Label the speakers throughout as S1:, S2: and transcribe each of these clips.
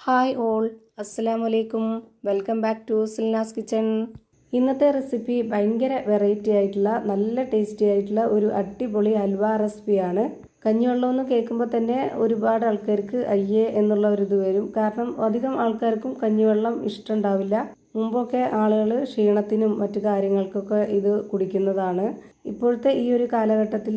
S1: Hi all, അസ്സലാമലൈക്കും. Welcome back to Silna's kitchen. ഇന്നത്തെ recipe ഭയങ്കര വെറൈറ്റി ആയിട്ടുള്ള നല്ല ടേസ്റ്റി ആയിട്ടുള്ള ഒരു അടിപൊളി ഹൽവ റെസിപ്പിയാണ്. കഞ്ഞിവെള്ളം എന്ന് കേൾക്കുമ്പോൾ തന്നെ ഒരുപാട് ആൾക്കാർക്ക് അയ്യേ എന്നുള്ള ഒരു ഇത് വരും. കാരണം അധികം ആൾക്കാർക്കും കഞ്ഞിവെള്ളം ഇഷ്ടമുണ്ടാവില്ല. മുമ്പൊക്കെ ആളുകൾ ക്ഷീണത്തിനും മറ്റു കാര്യങ്ങൾക്കൊക്കെ ഇത് കുടിക്കുന്നതാണ്. ഇപ്പോഴത്തെ ഈ ഒരു കാലഘട്ടത്തിൽ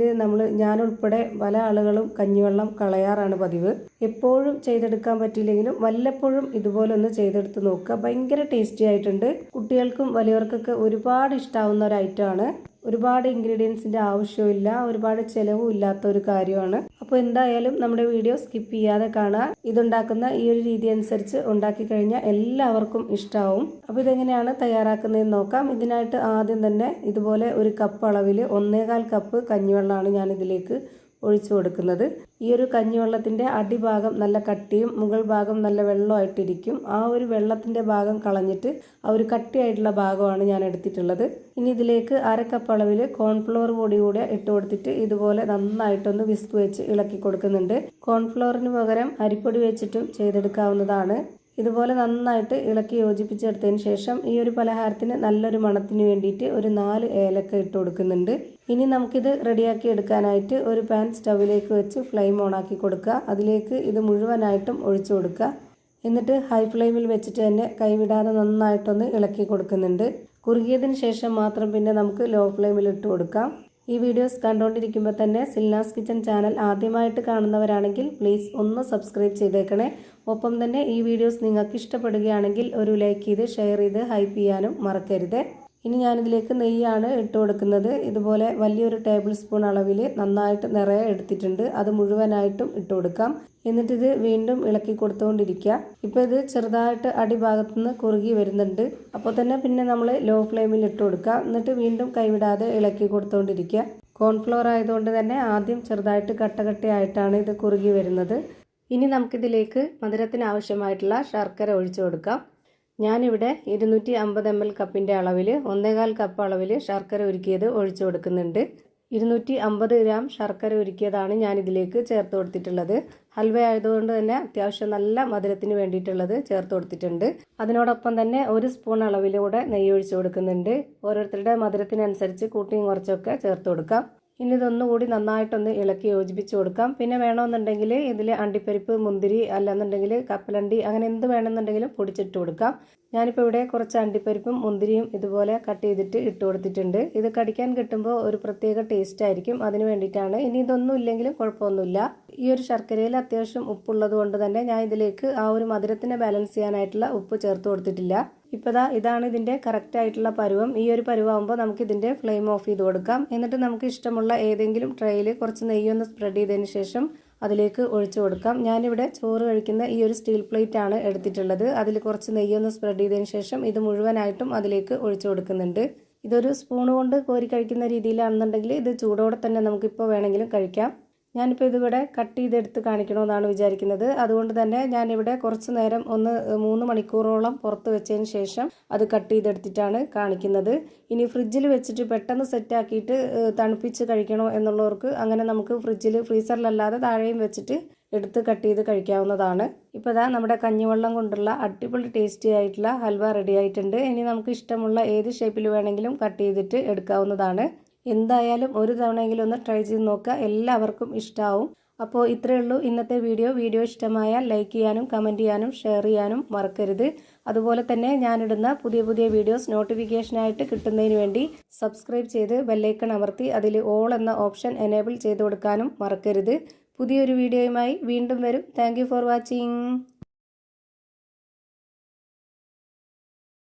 S1: ഞാനുൾപ്പെടെ പല ആളുകളും കഞ്ഞിവെള്ളം കളയാറാണ് പതിവ്. എപ്പോഴും ചെയ്തെടുക്കാൻ പറ്റിയില്ലെങ്കിലും വല്ലപ്പോഴും ഇതുപോലെ ഒന്ന് ചെയ്തെടുത്ത് നോക്കുക. ഭയങ്കര ടേസ്റ്റി ആയിട്ടുണ്ട്. കുട്ടികൾക്കും വലിയവർക്കൊക്കെ ഒരുപാട് ഇഷ്ടാവുന്ന ഒരു ഐറ്റമാണ്. ഒരുപാട് ഇൻഗ്രീഡിയൻസിൻ്റെ ആവശ്യമില്ല, ഒരുപാട് ചിലവും ഇല്ലാത്ത ഒരു കാര്യമാണ്. അപ്പോൾ എന്തായാലും നമ്മുടെ വീഡിയോ സ്കിപ്പ് ചെയ്യാതെ കാണുക. ഇതുണ്ടാക്കുന്ന ഈ ഒരു രീതി അനുസരിച്ച് ഉണ്ടാക്കി കഴിഞ്ഞാൽ എല്ലാവർക്കും ഇഷ്ടമാവും. അപ്പോൾ ഇതെങ്ങനെയാണ് തയ്യാറാക്കുന്നതെന്ന് നോക്കാം. ഇതിനായിട്ട് ആദ്യം തന്നെ ഇതുപോലെ ഒരു കപ്പ് അളവിൽ 1.25 കപ്പ് കഞ്ഞിവെള്ളമാണ് ഞാൻ ഇതിലേക്ക് ഒഴിച്ചു കൊടുക്കുന്നത്. ഈ ഒരു കഞ്ഞിവെള്ളത്തിൻ്റെ അടിഭാഗം നല്ല കട്ടിയും മുകൾ ഭാഗം നല്ല വെള്ളമായിട്ടിരിക്കും. ആ ഒരു വെള്ളത്തിൻ്റെ ഭാഗം കളഞ്ഞിട്ട് ആ ഒരു കട്ടിയായിട്ടുള്ള ഭാഗമാണ് ഞാൻ എടുത്തിട്ടുള്ളത്. ഇനി ഇതിലേക്ക് 1/2 കപ്പ് അളവിൽ കോൺഫ്ലവർ പൊടി കൂടെ ഇട്ട് കൊടുത്തിട്ട് ഇതുപോലെ നന്നായിട്ടൊന്ന് വിസ്ക് വെച്ച് ഇളക്കി കൊടുക്കുന്നുണ്ട്. കോൺഫ്ലവറിന് പകരം അരിപ്പൊടി വെച്ചിട്ടും ചെയ്തെടുക്കാവുന്നതാണ്. ഇതുപോലെ നന്നായിട്ട് ഇളക്കി യോജിപ്പിച്ചെടുത്തതിന് ശേഷം ഈ ഒരു പലഹാരത്തിന് നല്ലൊരു മണത്തിന് വേണ്ടിയിട്ട് ഒരു 4 ഏലക്ക ഇട്ട് കൊടുക്കുന്നുണ്ട്. ഇനി നമുക്കിത് റെഡിയാക്കി എടുക്കാനായിട്ട് ഒരു പാൻ സ്റ്റൗവിലേക്ക് വെച്ച് ഫ്ലെയിം ഓണാക്കി കൊടുക്കുക. അതിലേക്ക് ഇത് മുഴുവനായിട്ടും ഒഴിച്ചു കൊടുക്കുക. എന്നിട്ട് ഹൈ ഫ്ലെയിമിൽ വെച്ചിട്ട് തന്നെ കൈവിടാതെ നന്നായിട്ടൊന്ന് ഇളക്കി കൊടുക്കുന്നുണ്ട്. കുറുകിയതിന് ശേഷം മാത്രം പിന്നെ നമുക്ക് ലോ ഫ്ലെയിമിൽ ഇട്ട് കൊടുക്കാം. ഈ വീഡിയോസ് കണ്ടുകൊണ്ടിരിക്കുമ്പോൾ തന്നെ സിൽനാസ് കിച്ചൺ ചാനൽ ആദ്യമായിട്ട് കാണുന്നവരാണെങ്കിൽ പ്ലീസ് ഒന്ന് സബ്സ്ക്രൈബ് ചെയ്തേക്കണേ. ഒപ്പം തന്നെ ഈ വീഡിയോസ് നിങ്ങൾക്ക് ഇഷ്ടപ്പെടുകയാണെങ്കിൽ ഒരു ലൈക്ക് ചെയ്ത് ഷെയർ ചെയ്ത് ഹൈപ്പ് ചെയ്യാനും മറക്കരുത്. ഇനി ഞാനിതിലേക്ക് നെയ്യാണ് ഇട്ട് കൊടുക്കുന്നത്. ഇതുപോലെ വലിയൊരു ടേബിൾ സ്പൂൺ അളവിൽ നന്നായിട്ട് നിറയെ എടുത്തിട്ടുണ്ട്. അത് മുഴുവനായിട്ടും ഇട്ട് കൊടുക്കാം. എന്നിട്ടിത് വീണ്ടും ഇളക്കി കൊടുത്തുകൊണ്ടിരിക്കുക. ഇപ്പോൾ ഇത് ചെറുതായിട്ട് അടിഭാഗത്തുനിന്ന് കുറുകി വരുന്നുണ്ട്. അപ്പോൾ തന്നെ പിന്നെ നമ്മൾ ലോ ഫ്ലെയിമിൽ ഇട്ട് കൊടുക്കുക. എന്നിട്ട് വീണ്ടും കൈവിടാതെ ഇളക്കി കൊടുത്തുകൊണ്ടിരിക്കുക. കോൺഫ്ലവർ ആയതുകൊണ്ട് തന്നെ ആദ്യം ചെറുതായിട്ട് കട്ടകട്ടയായിട്ടാണ് ഇത് കുറുകി വരുന്നത്. ഇനി നമുക്കിതിലേക്ക് മധുരത്തിന് ആവശ്യമായിട്ടുള്ള ശർക്കര ഒഴിച്ചു കൊടുക്കാം. ഞാനിവിടെ 250 ml കപ്പിൻ്റെ അളവിൽ 1.25 കപ്പ് അളവിൽ ശർക്കര ഉരുക്കിയത് ഒഴിച്ചു കൊടുക്കുന്നുണ്ട്. 250 ഗ്രാം ശർക്കര ഉരുക്കിയതാണ് ഞാനിതിലേക്ക് ചേർത്ത് കൊടുത്തിട്ടുള്ളത്. ഹൽവ ആയതുകൊണ്ട് തന്നെ അത്യാവശ്യം നല്ല മധുരത്തിന് വേണ്ടിയിട്ടുള്ളത് ചേർത്ത് കൊടുത്തിട്ടുണ്ട്. അതിനോടൊപ്പം തന്നെ 1 സ്പൂൺ അളവിലൂടെ നെയ്യ് ഒഴിച്ചു കൊടുക്കുന്നുണ്ട്. ഓരോരുത്തരുടെ മധുരത്തിനനുസരിച്ച് കൂട്ടിയും കുറച്ചൊക്കെ ചേർത്ത് കൊടുക്കാം. ഇനി ഇതൊന്നുകൂടി നന്നായിട്ടൊന്ന് ഇളക്കി യോജിപ്പിച്ച് കൊടുക്കാം. പിന്നെ വേണമെന്നുണ്ടെങ്കിൽ ഇതിൽ അണ്ടിപ്പരിപ്പ്, മുന്തിരി, അല്ലാന്നുണ്ടെങ്കിൽ കപ്പലണ്ടി, അങ്ങനെ എന്ത് വേണമെന്നുണ്ടെങ്കിലും പൊടിച്ചിട്ട് കൊടുക്കാം. ഞാനിപ്പോൾ ഇവിടെ കുറച്ച് അണ്ടിപ്പരിപ്പും മുന്തിരിയും ഇതുപോലെ കട്ട് ചെയ്തിട്ട് ഇട്ട് കൊടുത്തിട്ടുണ്ട്. ഇത് കടിക്കാൻ കിട്ടുമ്പോൾ ഒരു പ്രത്യേക ടേസ്റ്റ് ആയിരിക്കും, അതിന് വേണ്ടിയിട്ടാണ്. ഇനി ഇതൊന്നും ഇല്ലെങ്കിലും കുഴപ്പമൊന്നുമില്ല. ഈ ഒരു ശർക്കരയിൽ അത്യാവശ്യം ഉപ്പുള്ളത് കൊണ്ട് തന്നെ ഞാൻ ഇതിലേക്ക് ആ ഒരു മധുരത്തിനെ ബാലൻസ് ചെയ്യാനായിട്ടുള്ള ഉപ്പ് ചേർത്ത് കൊടുത്തിട്ടില്ല. ഇപ്പോൾ ഇതാണ് ഇതിൻ്റെ കറക്റ്റ് ആയിട്ടുള്ള പരുവം. ഈ ഒരു പരുവാകുമ്പോൾ നമുക്ക് ഇതിൻ്റെ ഫ്ലെയിം ഓഫ് ചെയ്ത് കൊടുക്കാം. എന്നിട്ട് നമുക്ക് ഇഷ്ടമുള്ള ഏതെങ്കിലും ട്രേയിൽ കുറച്ച് നെയ്യൊന്ന് സ്പ്രെഡ് ചെയ്തതിന് ശേഷം അതിലേക്ക് ഒഴിച്ചു കൊടുക്കാം. ഞാനിവിടെ ചോറ് കഴിക്കുന്ന ഈ ഒരു സ്റ്റീൽ പ്ലേറ്റ് ആണ് എടുത്തിട്ടുള്ളത്. അതിൽ കുറച്ച് നെയ്യൊന്ന് സ്പ്രെഡ് ചെയ്തതിന് ശേഷം ഇത് മുഴുവനായിട്ടും അതിലേക്ക് ഒഴിച്ചു കൊടുക്കുന്നുണ്ട്. ഇതൊരു സ്പൂൺ കൊണ്ട് കോരി കഴിക്കുന്ന രീതിയിലാണെന്നുണ്ടെങ്കിൽ ഇത് ചൂടോടെ തന്നെ നമുക്കിപ്പോൾ വേണമെങ്കിലും കഴിക്കാം. ഞാനിപ്പോൾ ഇതിവിടെ കട്ട് ചെയ്തെടുത്ത് കാണിക്കണമെന്നാണ് വിചാരിക്കുന്നത്. അതുകൊണ്ട് തന്നെ ഞാനിവിടെ കുറച്ച് നേരം 3 മണിക്കൂറോളം പുറത്ത് വെച്ചതിന് ശേഷം അത് കട്ട് ചെയ്തെടുത്തിട്ടാണ് കാണിക്കുന്നത്. ഇനി ഫ്രിഡ്ജിൽ വെച്ചിട്ട് പെട്ടെന്ന് സെറ്റാക്കിയിട്ട് തണുപ്പിച്ച് കഴിക്കണോ എന്നുള്ളവർക്ക് അങ്ങനെ നമുക്ക് ഫ്രീസറിലല്ലാതെ താഴെയും വെച്ചിട്ട് എടുത്ത് കട്ട് ചെയ്ത് കഴിക്കാവുന്നതാണ്. ഇപ്പോൾ നമ്മുടെ കഞ്ഞിവെള്ളം കൊണ്ടുള്ള അടിപൊളി ടേസ്റ്റി ആയിട്ടുള്ള ഹൽവ റെഡി ആയിട്ടുണ്ട്. ഇനി നമുക്ക് ഇഷ്ടമുള്ള ഏത് ഷേപ്പിൽ വേണമെങ്കിലും കട്ട് ചെയ്തിട്ട് എടുക്കാവുന്നതാണ്. എന്തായാലും ഒരു തവണയെങ്കിലും ഒന്ന് ട്രൈ ചെയ്ത് നോക്കുക, എല്ലാവർക്കും ഇഷ്ടമാവും. അപ്പോൾ ഇത്രയേ ഉള്ളൂ ഇന്നത്തെ വീഡിയോ ഇഷ്ടമായാൽ ലൈക്ക് ചെയ്യാനും കമൻറ്റ് ചെയ്യാനും ഷെയർ ചെയ്യാനും മറക്കരുത്. അതുപോലെ തന്നെ ഞാനിടുന്ന പുതിയ വീഡിയോസ് നോട്ടിഫിക്കേഷനായിട്ട് കിട്ടുന്നതിന് വേണ്ടി സബ്സ്ക്രൈബ് ചെയ്ത് ബെല്ലൈക്കൺ അമർത്തി അതിൽ ഓൾ എന്ന ഓപ്ഷൻ എനേബിൾ ചെയ്ത് കൊടുക്കാനും മറക്കരുത്. പുതിയൊരു വീഡിയോയുമായി വീണ്ടും വരും. Thank you for watching.